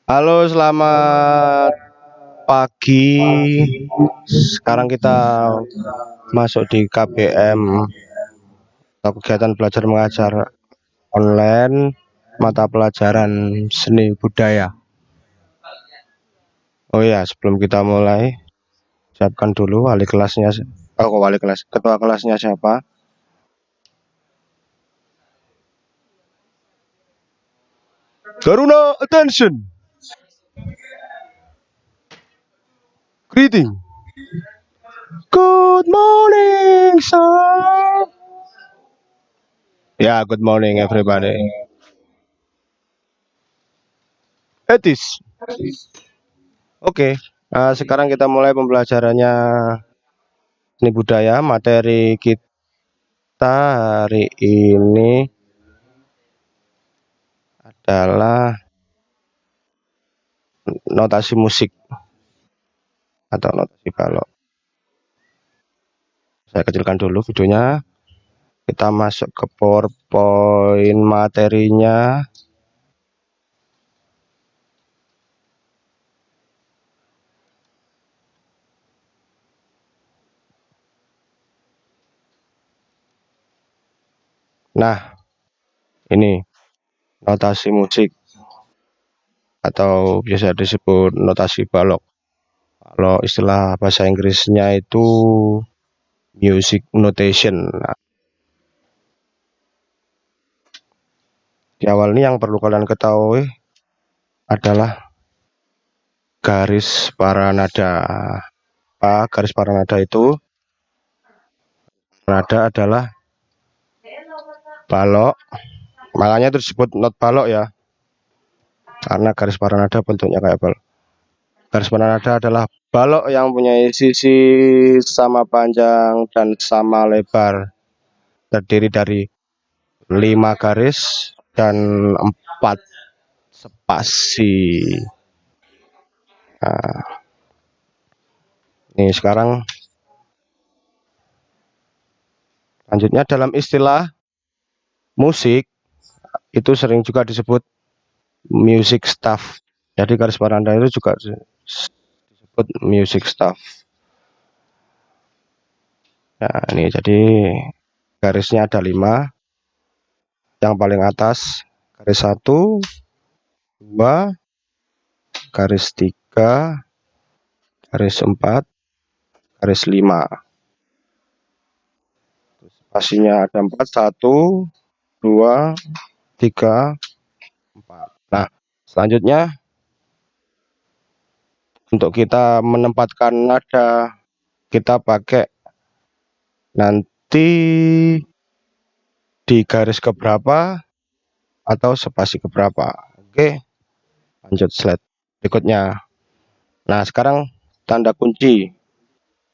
Halo, selamat pagi. Sekarang kita masuk di KBM atau kegiatan belajar mengajar online mata pelajaran seni budaya. Oh ya, sebelum kita mulai, siapkan dulu wali kelasnya. Oh, wali kelas, ketua kelasnya siapa? Garuna, attention. Greeting. Good morning, sir. Ya, good morning everybody. Etis. Oke, sekarang kita mulai pembelajarannya seni budaya. Materi kita hari ini adalah notasi musik atau notasi balok. Saya kecilkan dulu videonya. Kita masuk ke PowerPoint materinya. Nah, ini notasi musik atau biasa disebut notasi balok. Kalau istilah bahasa Inggrisnya itu music notation. Nah, di awal ini yang perlu kalian ketahui adalah garis para nada. Garis para nada itu nada adalah balok, makanya itu disebut not balok ya, karena garis para nada bentuknya kayak balok. Garis para nada adalah balok yang punya sisi sama panjang dan sama lebar, terdiri dari 5 garis dan 4 spasi. Nah, ini sekarang lanjutnya dalam istilah musik itu sering juga disebut music staff. Jadi garis para nada itu juga disebut music staff. Nah, ini jadi garisnya ada 5. Yang paling atas garis 1, 2, garis 3, garis 4, garis 5. Spasinya ada 4, 1, 2, 3, 4. Nah, selanjutnya untuk kita menempatkan nada, kita pakai nanti di garis keberapa atau spasi keberapa. Oke, lanjut slide berikutnya. Nah, sekarang tanda kunci.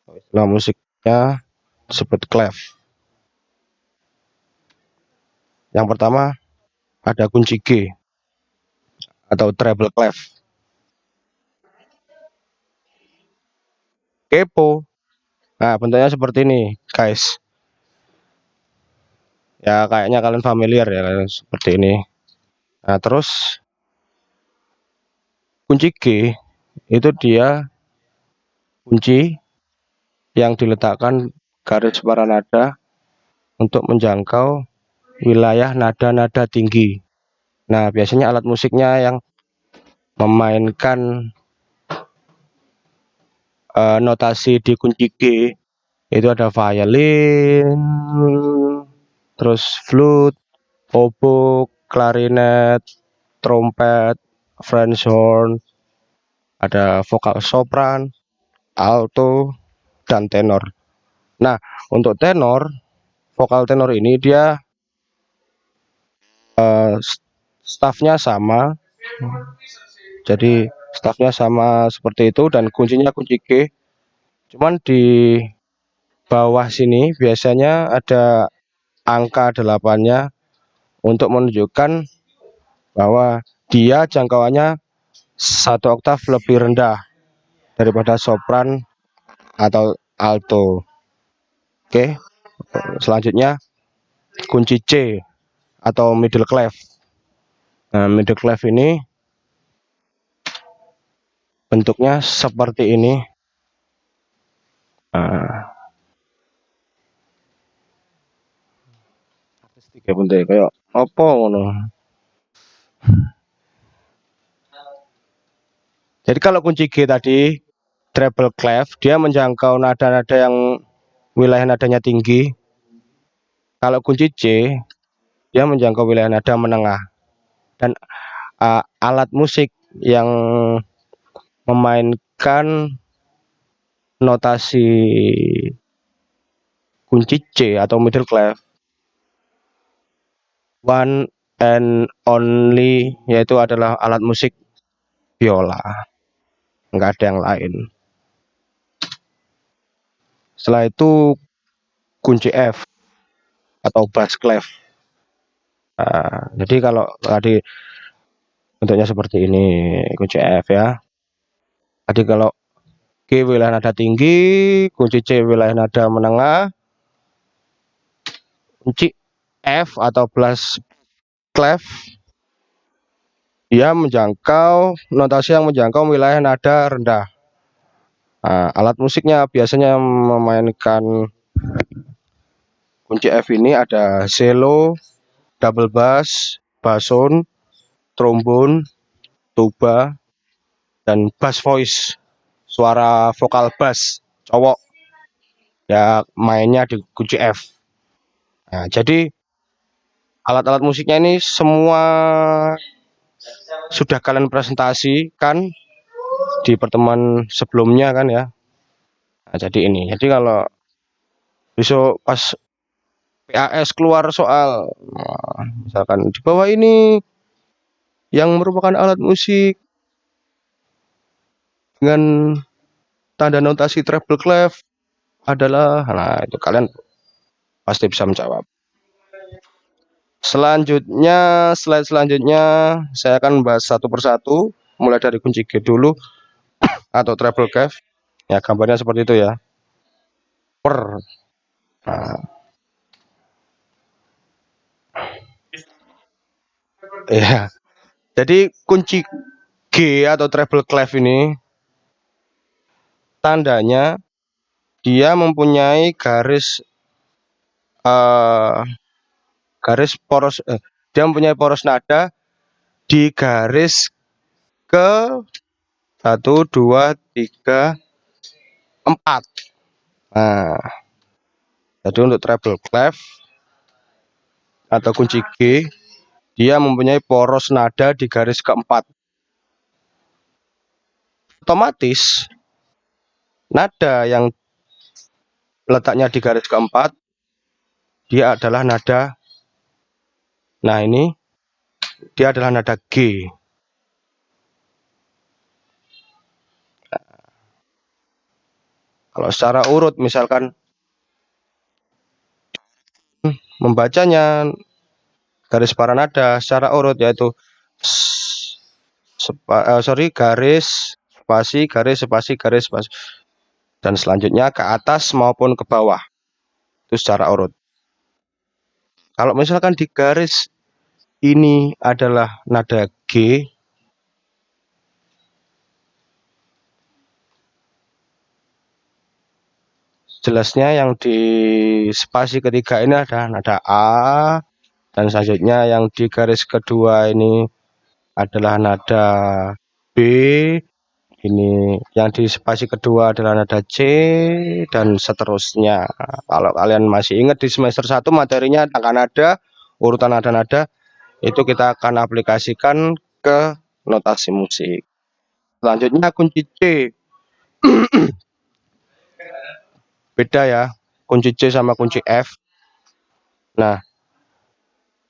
Istilah musiknya disebut clef. Yang pertama ada kunci G atau treble clef. Kepo. Nah, bentuknya seperti ini, guys. Ya, kayaknya kalian familiar ya seperti ini. Nah, terus kunci G itu dia kunci yang diletakkan garis para nada untuk menjangkau wilayah nada-nada tinggi. Nah, biasanya alat musiknya yang memainkan notasi di kunci G itu ada violin, terus flute, oboe, klarinet, trompet, French horn, ada vokal sopran, alto, dan tenor. Nah, untuk tenor, vokal tenor ini dia stafnya sama, jadi stafnya sama seperti itu dan kuncinya kunci G. Cuman di bawah sini biasanya ada angka 8-nya untuk menunjukkan bahwa dia jangkauannya 1 oktav lebih rendah daripada sopran atau alto. Oke, selanjutnya kunci C atau middle clef. Nah, middle clef ini bentuknya seperti ini. Nah, artistik ya bentuknya kayak apa ngono. Jadi kalau kunci G tadi treble clef, dia menjangkau nada-nada yang wilayah nadanya tinggi. Kalau kunci C, dia menjangkau wilayah nada menengah. Dan alat musik yang memainkan notasi kunci C atau middle clef one and only, yaitu adalah alat musik biola, nggak ada yang lain. Setelah itu kunci F atau bass clef. Nah, jadi kalau tadi bentuknya seperti ini kunci F ya. Tadi kalau G wilayah nada tinggi, kunci C wilayah nada menengah, kunci F atau bass clef dia menjangkau notasi yang menjangkau wilayah nada rendah. Nah, alat musiknya biasanya memainkan kunci F ini ada cello, double bass, basson, trombon, tuba, dan bass voice, suara vokal bass cowok ya mainnya di kunci F. Nah, jadi alat-alat musiknya ini semua sudah kalian presentasikan di pertemuan sebelumnya kan ya. Nah, jadi ini. Jadi kalau besok pas PAS keluar soal, nah, misalkan di bawah ini yang merupakan alat musik dengan tanda notasi treble clef adalah, nah itu kalian pasti bisa menjawab. Selanjutnya, slide selanjutnya saya akan bahas satu persatu, mulai dari kunci G dulu atau treble clef. Ya gambarnya seperti itu ya. Nah, ya. Jadi kunci G atau treble clef ini tandanya dia mempunyai uh, garis poros, dia mempunyai poros nada di garis ke 1, 2, 3, 4. Nah, jadi untuk treble clef atau kunci G, dia mempunyai poros nada di garis keempat. Otomatis nada yang letaknya di garis keempat, dia adalah nada, nah ini, dia adalah nada G. Kalau secara urut misalkan membacanya garis para nada secara urut yaitu garis spasi garis spasi dan selanjutnya ke atas maupun ke bawah itu secara urut. Kalau misalkan di garis ini adalah nada G, jelasnya yang di spasi ketiga ini ada nada A, dan selanjutnya yang di garis kedua ini adalah nada B, ini yang di spasi kedua adalah nada C, dan seterusnya. Kalau kalian masih ingat di semester 1 materinya tangga nada, urutan nada-nada, itu kita akan aplikasikan ke notasi musik. Selanjutnya kunci C. Beda ya, kunci C sama kunci F. Nah,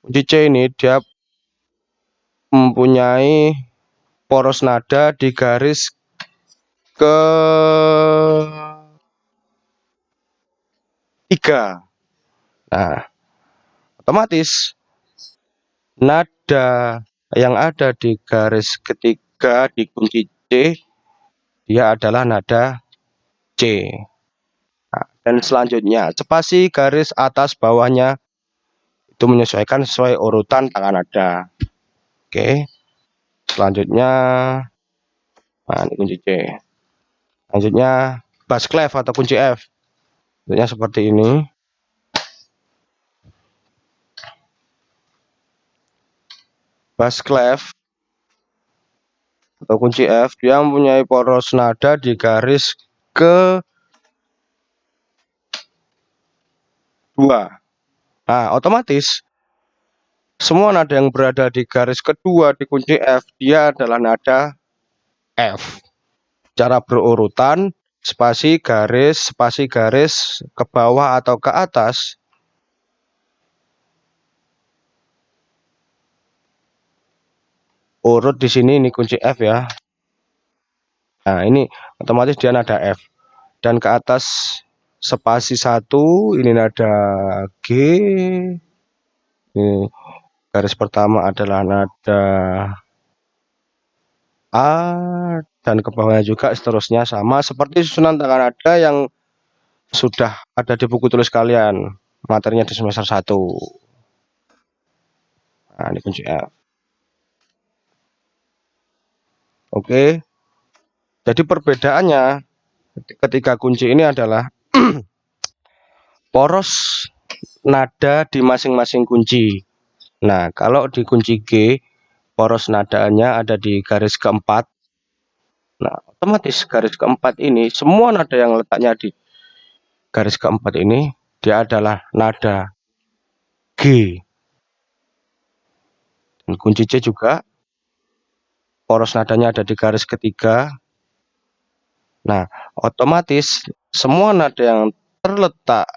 kunci C ini dia mempunyai poros nada di garis ke 3. Nah, otomatis nada yang ada di garis ketiga di kunci C, dia adalah nada C. Nah, dan selanjutnya spasi garis atas bawahnya itu menyesuaikan sesuai urutan tangga nada. Oke. Selanjutnya Nah, ini kunci C. Selanjutnya bass clef atau kunci F. Bentuknya seperti ini. Bass clef atau kunci F, dia mempunyai poros nada di garis ke-2. Nah, otomatis semua nada yang berada di garis kedua di kunci F, dia adalah nada F. Cara berurutan, spasi garis ke bawah atau ke atas. Urut di sini ini kunci F ya. Nah, ini otomatis dia nada F. Dan ke atas spasi 1 ini nada G. Ini garis pertama adalah nada A, dan ke bawahnya juga seterusnya sama seperti susunan tangga nada yang sudah ada di buku tulis kalian, materinya di semester 1. Nah, ini kunci F. Oke. Jadi perbedaannya ketika kunci ini adalah poros nada di masing-masing kunci. Nah, kalau di kunci G, poros nadanya ada di garis keempat. Nah, otomatis garis keempat ini, semua nada yang letaknya di garis keempat ini, dia adalah nada G. Dan kunci C juga, poros nadanya ada di garis ketiga. Nah, otomatis semua nada yang terletak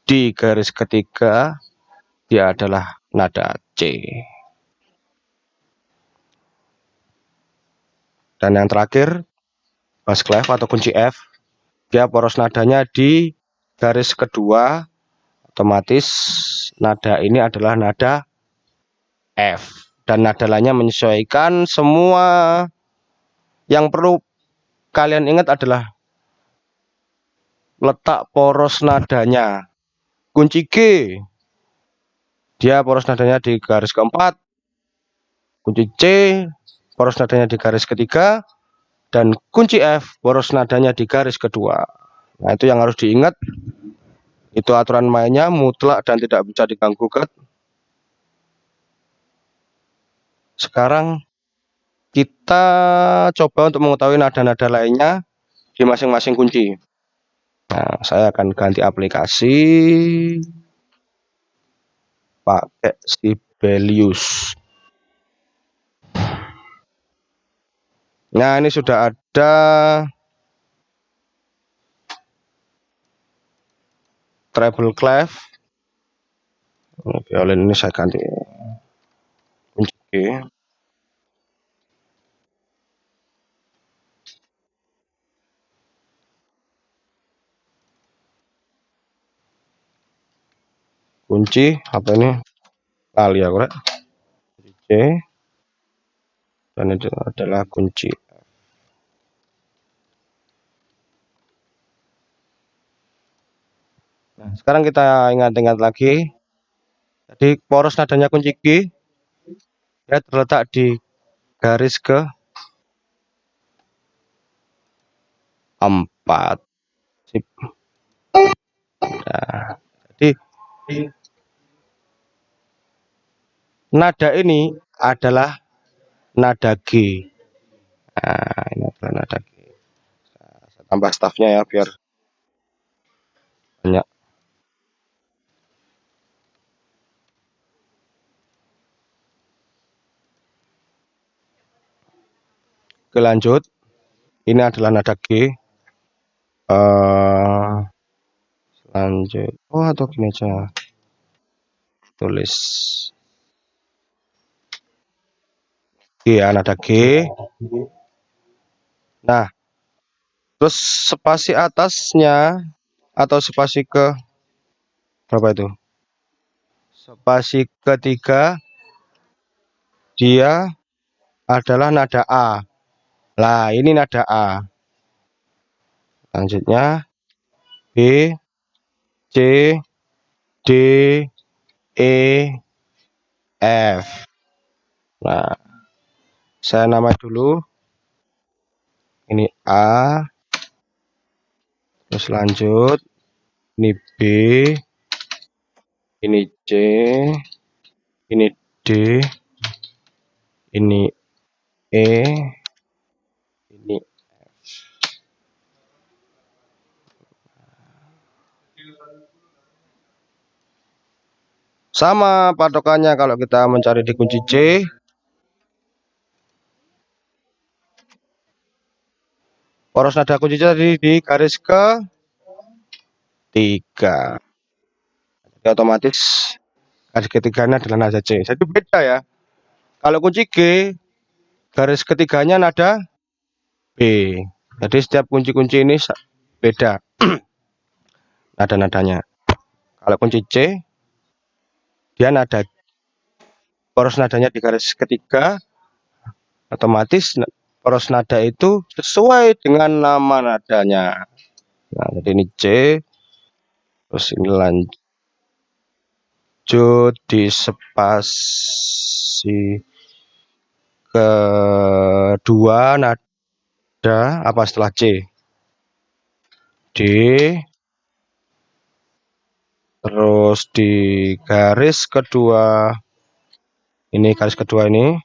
di garis ketiga, dia adalah nada C. Dan yang terakhir, bass clef atau kunci F, dia poros nadanya di garis kedua, otomatis nada ini adalah nada F. Dan nada lainnya menyesuaikan. Semua yang perlu kalian ingat adalah letak poros nadanya. Kunci G, dia poros nadanya di garis keempat. Kunci C, poros nadanya di garis ketiga. Dan kunci F, poros nadanya di garis kedua. Nah, itu yang harus diingat. Itu aturan mainnya mutlak dan tidak bisa diganggu-gugat. Sekarang kita coba untuk mengetahui nada-nada lainnya di masing-masing kunci. Nah, saya akan ganti aplikasi pakai Sibelius. Nah, ini sudah ada treble clef. Violin ini saya ganti kunci G. Kunci apa ini? Lali ya, korek. C. Dan itu adalah kunci. Nah, sekarang kita ingat-ingat lagi. Jadi poros nadanya kunci G, dia terletak di garis ke-4. Sip. Nah, jadi nada ini adalah nada G. Nah, ini adalah nada G. Saya tambah stafnya ya biar banyak. Oke, lanjut. Ini adalah nada G. Lanjut. Oh, atau gini aja. Tulis G ya, nada G. Nah, terus spasi atasnya atau spasi ke berapa itu? Spasi ketiga, dia adalah nada A. Lah, ini nada A. Selanjutnya B, C, D, E, F. Nah, saya namai dulu. Ini A, terus lanjut, ini B, ini C, ini D, ini E, ini sama patokannya kalau kita mencari di kunci C. Poros nada kunci C tadi di garis ketiga. Jadi otomatis garis ketiganya adalah nada C. Jadi beda ya. Kalau kunci G, garis ketiganya nada B. Jadi setiap kunci-kunci ini beda nada-nadanya. Kalau kunci C, dia nada poros nadanya di garis ketiga, otomatis poros nada itu sesuai dengan nama nadanya. Nah, jadi ini C, terus ini lanjut di spasi kedua nada apa setelah C? D, terus di garis kedua, ini garis kedua ini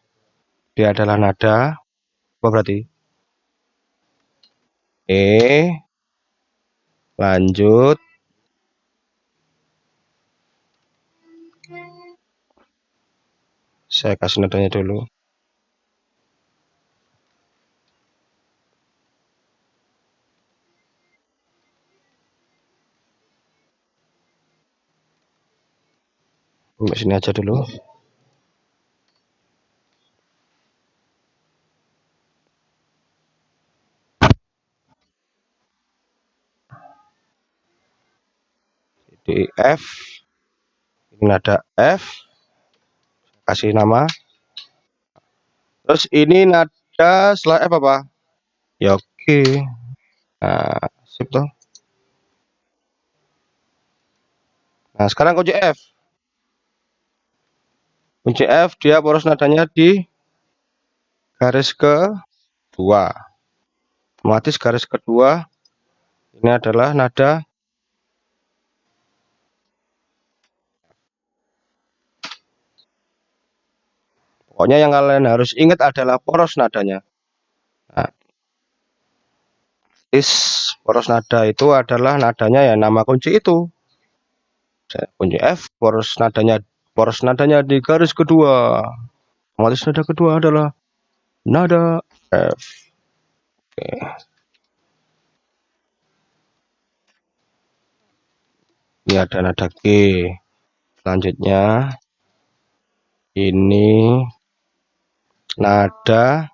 dia adalah nada apa berarti? E, lanjut saya kasih nadanya dulu. Sampai sini aja dulu. Di F, ini nada F, kasih nama. Terus ini nada setelah F apa? Ya oke. Nah, sip tuh. Nah, sekarang kunci F. Kunci F dia poros nadanya di garis kedua. Otomatis garis kedua ini adalah nada pokoknya yang kalian harus ingat adalah poros nadanya. Nah, poros nada itu adalah nadanya ya nama kunci itu. Kunci F poros nadanya di garis kedua. Otomatis nada kedua adalah nada F. Oke. Ini ada nada G. Selanjutnya ini nada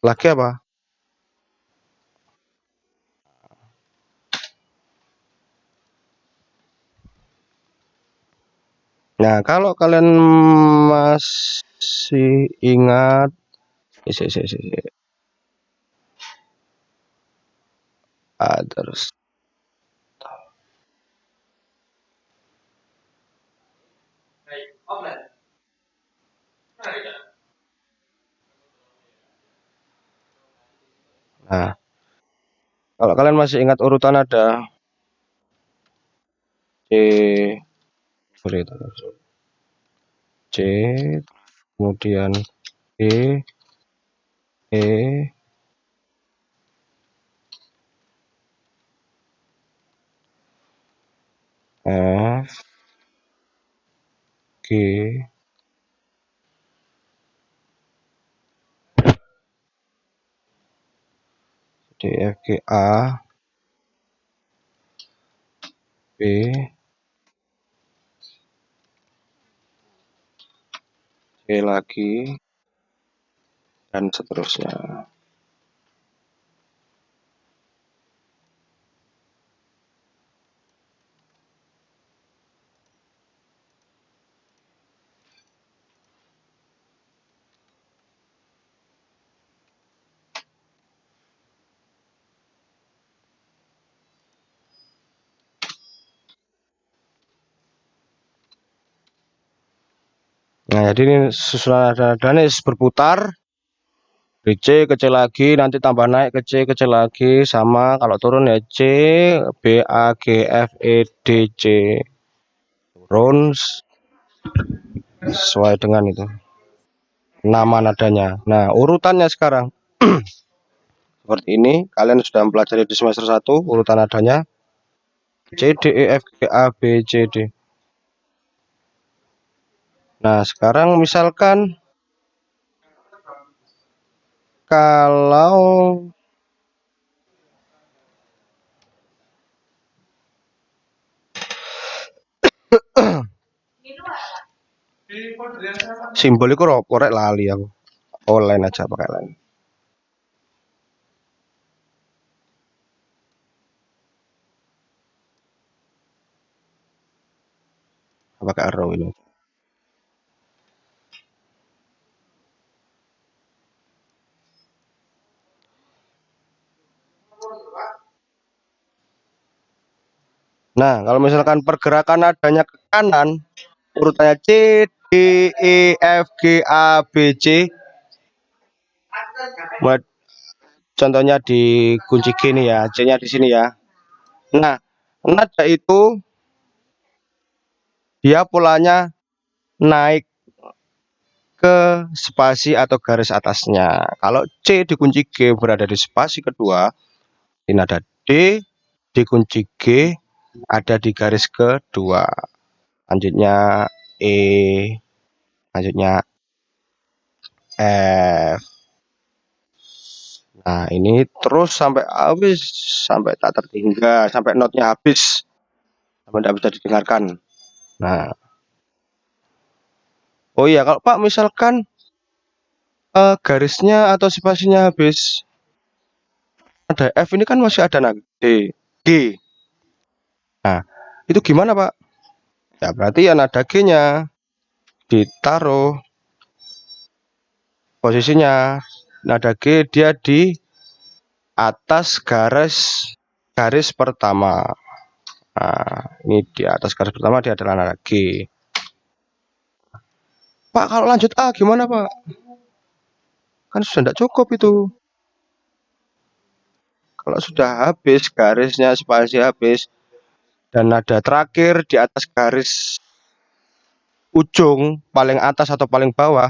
lagi apa? Nah, kalau kalian masih ingat, terus. Nah, kalau kalian masih ingat urutan ada C, C, kemudian E, E, F, G, D, F, G, A, B, C lagi, dan seterusnya. Nah, jadi ini susunan nada-nadanya berputar. Di C kecil lagi, nanti tambah naik ke C kecil lagi, sama kalau turun ya C, B, A, G, F, E, D, C. Turun sesuai dengan itu nama nadanya. Nah, urutannya sekarang seperti ini. Kalian sudah mempelajari di semester 1 urutan nadanya C, D, E, F, G, A, B, C, D. Nah, sekarang misalkan kalau simbol itu korek lali aku. Online aja pakai line. Pakai arrow ini. Nah, kalau misalkan pergerakan nadanya ke kanan, urutannya C, D, E, F, G, A, B, C. Buat contohnya di kunci G nih ya, C-nya di sini ya. Nah, nada itu dia polanya naik ke spasi atau garis atasnya. Kalau C di kunci G berada di spasi kedua, di nada D di kunci G ada di garis kedua. Lanjutnya E, lanjutnya F. Nah, ini terus sampai habis, sampai tak terhingga, sampai notnya habis, sampai tidak bisa didengarkan. Nah, oh iya, kalau Pak misalkan garisnya atau spasinya habis, ada F ini kan masih ada nada D, G. Nah, itu gimana Pak? Ya berarti ya nada G-nya ditaruh posisinya. Nada G dia di atas garis garis pertama. Nah, ini di atas garis pertama dia adalah nada G. Pak, kalau lanjut A gimana Pak? Kan sudah tidak cukup itu. Kalau sudah habis garisnya, spasi habis, dan nada terakhir di atas garis ujung paling atas atau paling bawah,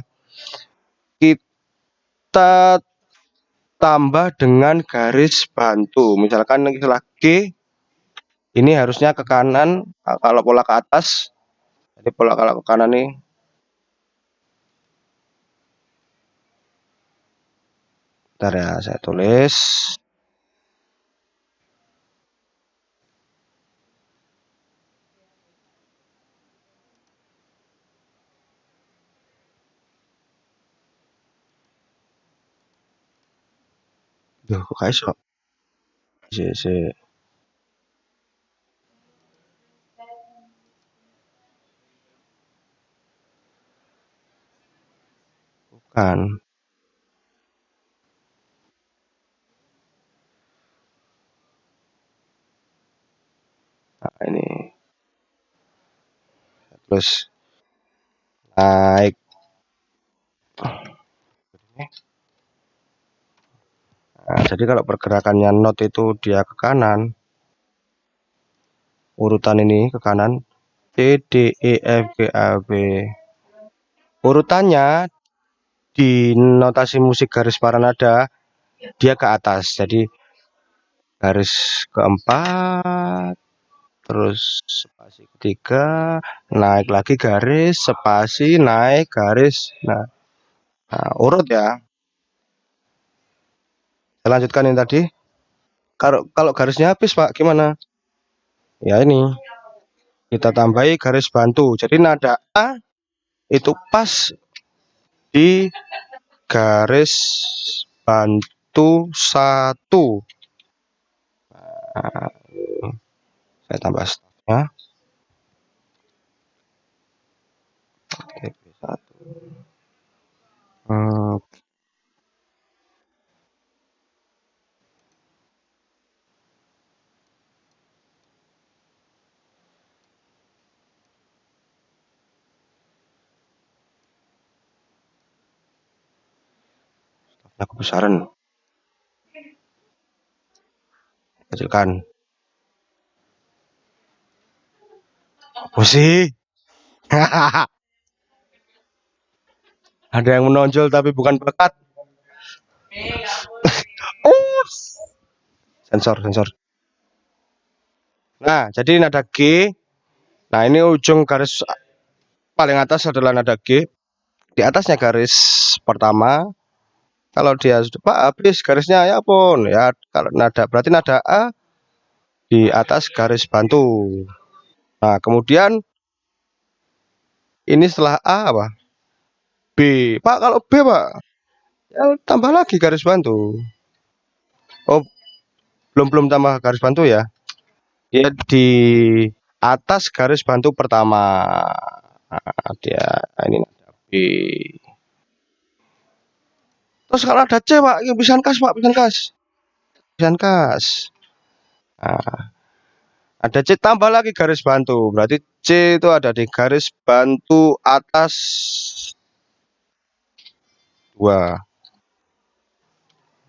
kita tambah dengan garis bantu. Misalkan istilah G ini harusnya ke kanan, kalau pola ke atas. Jadi pola kalau ke kanan nih. Bentar ya, saya tulis. Duh, kok iso? Si. Bukan. Nah, ini. Terus naik. Nah, jadi kalau pergerakannya not itu dia ke kanan, urutan ini ke kanan, C, D, E, F, G, A, B. Urutannya di notasi musik garis paranada dia ke atas. Jadi garis keempat, terus spasi ketiga, naik lagi garis, spasi, naik garis. Nah, urut ya. Saya lanjutkan yang tadi. Kalau garisnya habis Pak, gimana? Ya ini kita tambahi garis bantu. Jadi nada A itu pas di garis bantu satu. Nah, saya tambah stopnya. Oke, satu. Aku besaran, kecilkan. Apa sih? Ada yang menonjol tapi bukan bakat. Ups. Sensor, sensor. Nah, jadi nada G. Nah, ini ujung garis paling atas adalah nada G. Di atasnya garis pertama. Kalau dia sudah Pak habis garisnya ya pun ya. Kalau nada berarti nada A di atas garis bantu. Nah, kemudian ini setelah A apa? B. Pak kalau B Pak, ya tambah lagi garis bantu. Oh, belum belum tambah garis bantu ya. Dia di atas garis bantu pertama. Nah, dia ini nada B. Terus kalau ada C Pak, ini pisan kas Pak, pisan kas. Pisan kas. Nah, ada C tambah lagi garis bantu. Berarti C itu ada di garis bantu atas 2.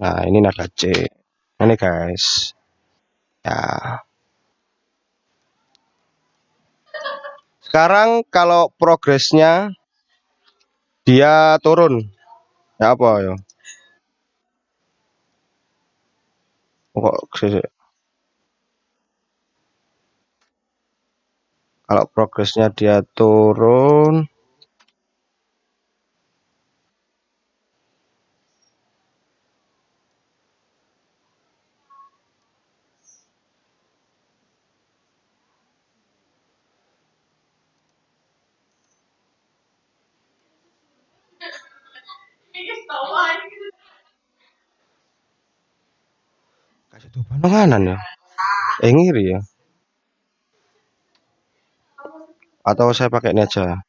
Nah, ini nada C. Ini guys. Ya. Sekarang kalau progresnya dia turun. Ya apa ya? Kok kalau progresnya dia turun, kasih tuh panonganan ya. Ngiri ya. Atau saya pakai ini aja.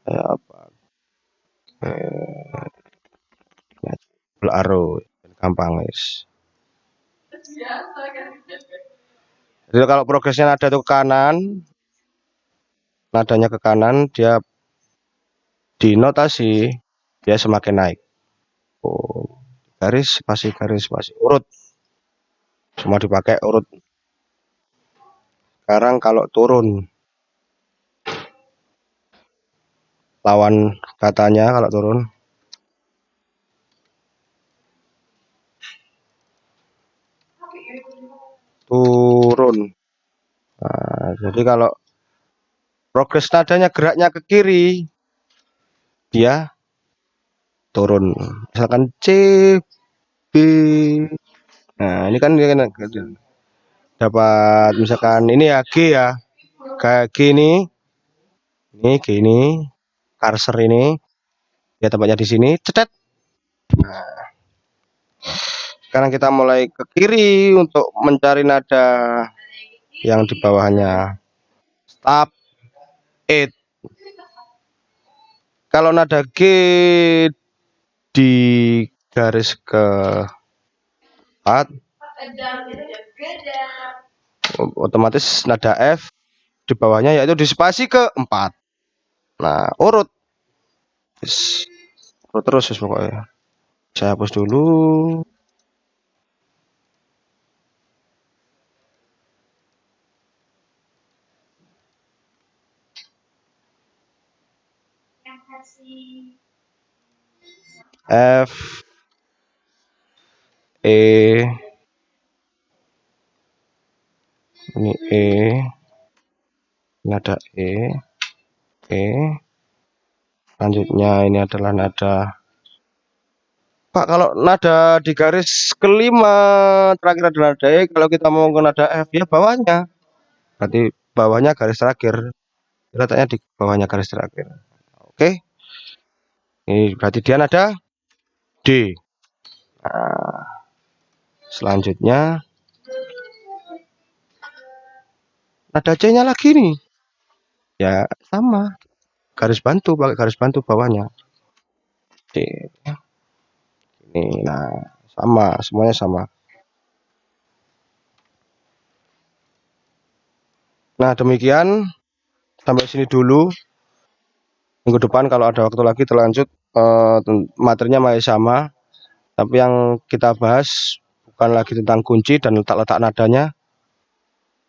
Apa? Arrow. Gampang guys. Jadi kalau progresnya nada itu ke kanan, nadanya ke kanan, dia di notasi dia semakin naik. Oh, garis spasi urut. Semua dipakai urut. Sekarang kalau turun, lawan katanya kalau turun. Turun. Nah, jadi kalau progres nadanya geraknya ke kiri, dia turun. Misalkan C, B. Nah, ini kan dapat misalkan ini ya G ya. Kayak G ini G ini, cursor ini, ya tempatnya di sini, cetet. Nah, sekarang kita mulai ke kiri untuk mencari nada yang di bawahnya. Stop it. Kalau nada G di garis ke-4, otomatis nada F di bawahnya yaitu di spasi ke-4. Nah, urut. Urut terus pokoknya. Saya hapus dulu. F, E, ini E, nada E, selanjutnya ini adalah nada. Pak, kalau nada di garis kelima terakhir adalah nada E, kalau kita mau ke nada F ya bawahnya. Berarti bawahnya garis terakhir. Letaknya di bawahnya garis terakhir. Oke. Ini berarti dia nada D. Nah, selanjutnya nada C-nya lagi nih. Ya sama. Garis bantu, pakai garis bantu bawahnya. D. Ini, nah sama, semuanya sama. Nah demikian, sampai sini dulu Minggu depan kalau ada waktu lagi terlanjut, materinya masih sama, tapi yang kita bahas bukan lagi tentang kunci dan letak-letak nadanya,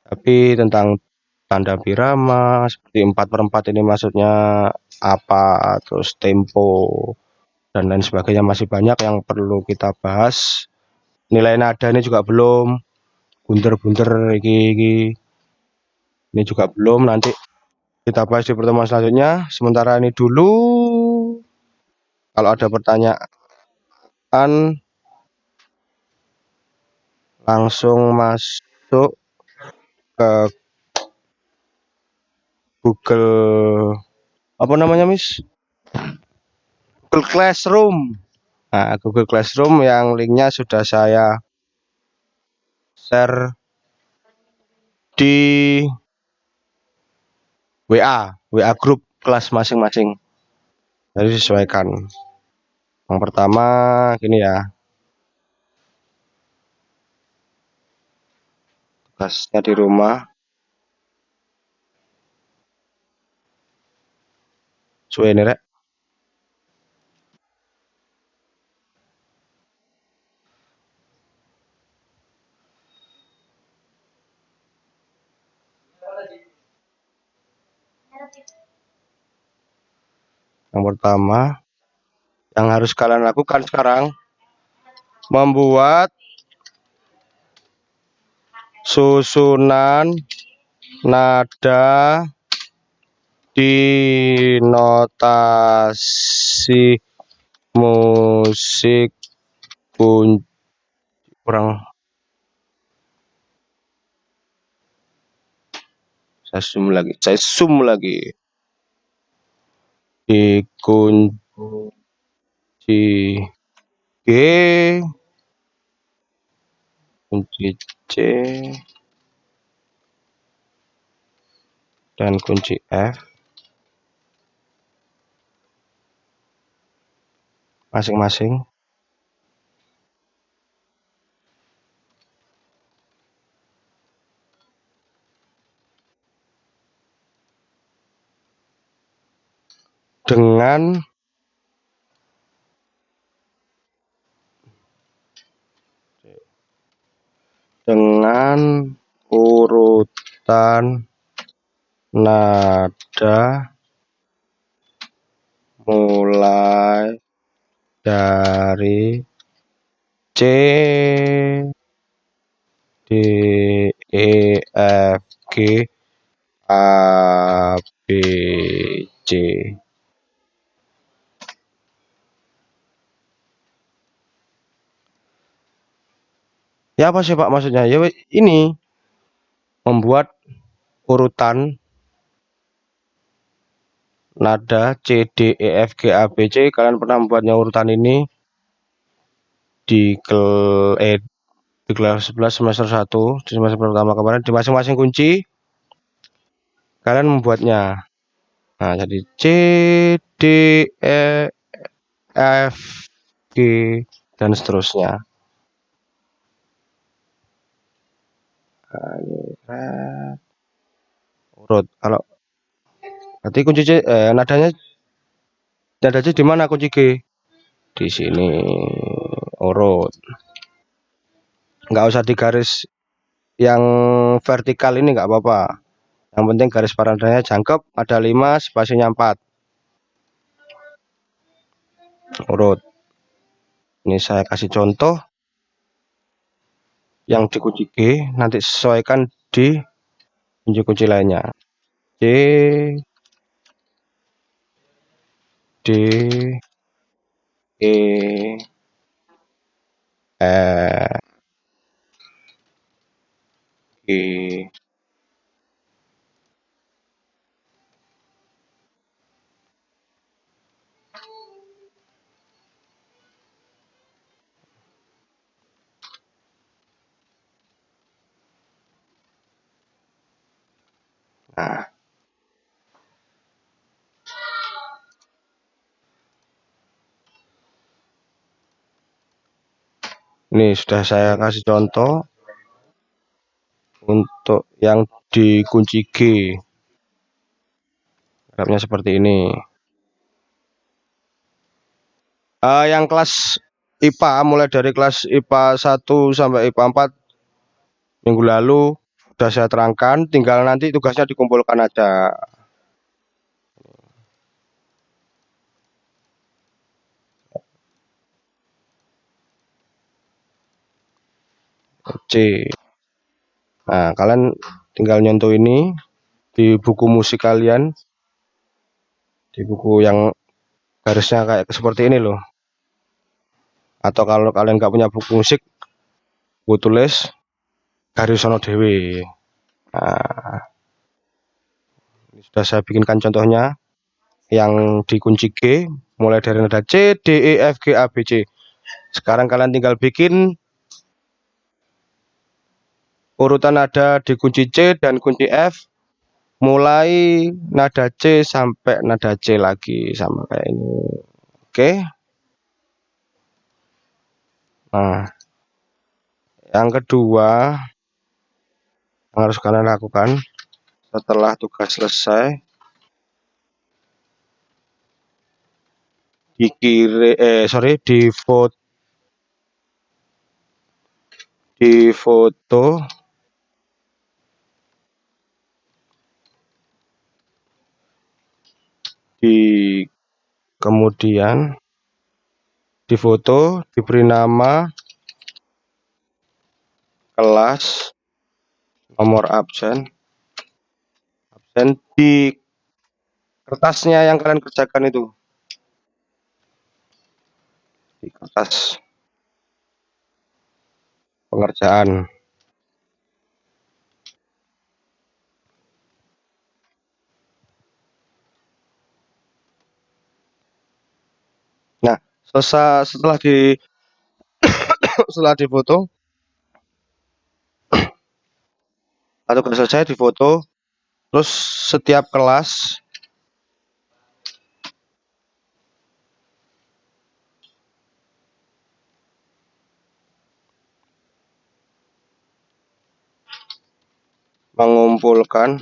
tapi tentang tanda birama seperti 4/4 ini maksudnya apa, terus tempo dan lain sebagainya, masih banyak yang perlu kita bahas. Nilai nada ini juga belum, bunter-bunter ini juga belum, nanti kita bahas di pertemuan selanjutnya. Sementara ini dulu, kalau ada pertanyaan langsung masuk ke Google, apa namanya Miss? Google Classroom. Nah, Google Classroom yang linknya sudah saya share di WA grup kelas masing-masing. Jadi disesuaikan. Yang pertama gini ya, tugasnya di rumah. Suwe ini rek. Yang pertama yang harus kalian lakukan sekarang, membuat susunan nada di notasi musik kurang, saya zoom lagi di kunci G, kunci C, dan kunci F masing-masing dengan urutan nada mulai dari C, D, E, F, G, A, B, C. Ya apa sih Pak maksudnya? Ya ini membuat urutan nada C, D, E, F, G, A, B, C. Kalian pernah membuatnya urutan ini di di kelas 11 semester 1, di semester pertama kemarin, di masing-masing kunci kalian membuatnya. Nah, jadi C, D, E, F, G, dan seterusnya. Urut. Kalau berarti kunci C, nadanya nada C di mana kunci G? Di sini. Urut. Nggak usah digaris yang vertikal ini nggak apa-apa. Yang penting garis paralelnya jangkep, ada 5, spasinya 4. Urut. Ini saya kasih contoh yang di kunci G, nanti sesuaikan di kunci-kunci lainnya. C, D, E, F, G. Nah, ini sudah saya kasih contoh untuk yang di kunci G. Grafnya seperti ini. Yang kelas IPA, mulai dari kelas IPA 1 sampai IPA 4 minggu lalu sudah saya terangkan, tinggal nanti tugasnya dikumpulkan aja. C. Nah, kalian tinggal nyontoh ini di buku musik kalian, di buku yang garisnya kayak seperti ini loh. Atau kalau kalian nggak punya buku musik, buku tulis garis sono dewe. Nah, ini sudah saya bikinkan contohnya yang dikunci G, mulai dari nada C, D, E, F, G, A, B, C. Sekarang kalian tinggal bikin urutan nada di kunci C dan kunci F, mulai nada C sampai nada C lagi, sama kayak ini. Oke. Nah, yang kedua yang harus kalian lakukan setelah tugas selesai, di foto di kemudian di foto, diberi nama, kelas, nomor absen di kertasnya yang kalian kerjakan itu, di kertas pengerjaan. Nah, setelah setelah difoto atau selesai difoto, terus setiap kelas mengumpulkan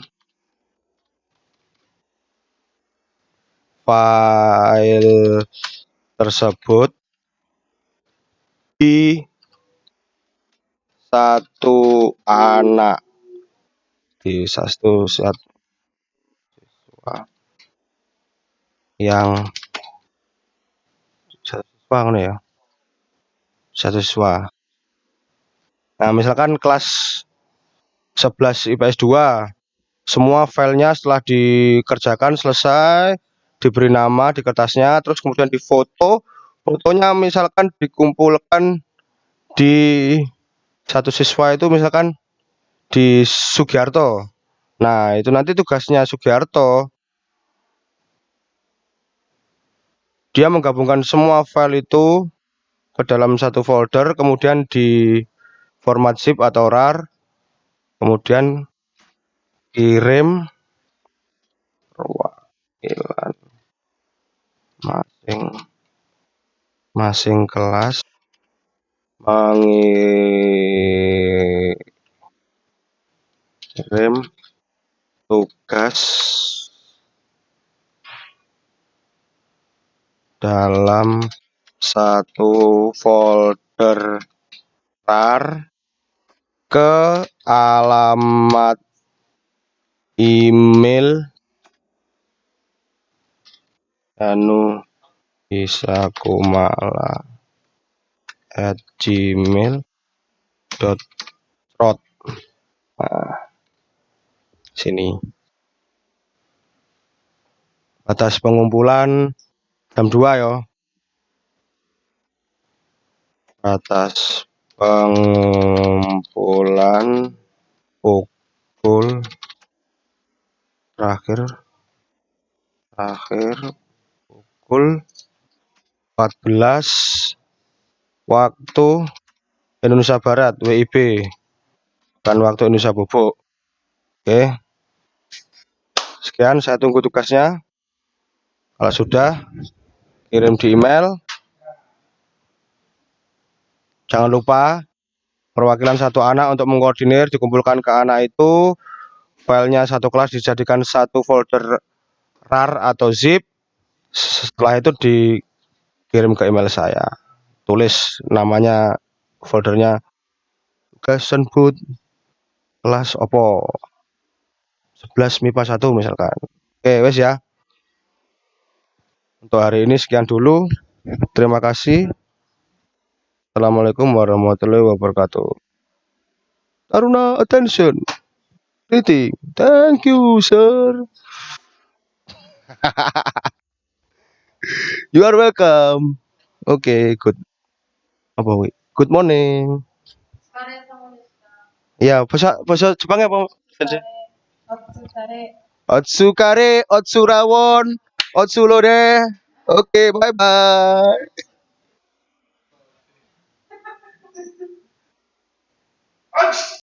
file tersebut di satu anak, di satu siswa yang satu siswa ya, satu siswa. Nah, misalkan kelas 11 IPS 2, semua filenya setelah dikerjakan selesai, diberi nama di kertasnya, terus kemudian difoto. Fotonya misalkan dikumpulkan di satu siswa itu, misalkan di Sugiarto. Nah, itu nanti tugasnya Sugiarto, dia menggabungkan semua file itu ke dalam satu folder, kemudian di format zip atau RAR, kemudian kirim perwakilan masing-masing kelas mengirim tugas dalam satu folder RAR ke alamat email danuisakumala@gmail.com. Nah, sini batas pengumpulan jam 2 ya. Batas pengumpulan pukul terakhir pukul 14 waktu Indonesia Barat WIB, dan waktu Indonesia Bubuk. Oke, sekian, saya tunggu tugasnya. Kalau sudah, kirim di email. Jangan lupa perwakilan satu anak untuk mengkoordinir, dikumpulkan ke anak itu, filenya satu kelas dijadikan satu folder RAR atau zip. Setelah itu kirim ke email saya. Tulis namanya, foldernya Lesson Boot kelas opo 11 MIPA 1 misalkan. Oke, wes ya. Untuk hari ini sekian dulu. Terima kasih. Assalamualaikum warahmatullahi wabarakatuh. Taruna attention. Greeting. Thank you, sir. You are welcome. Oke, good. Apa wi? Good morning. Ya, bahasa bahasa Jepang apa? Sensei? Otsukare, Otsurawon, Otsulore. Oke, bye bye.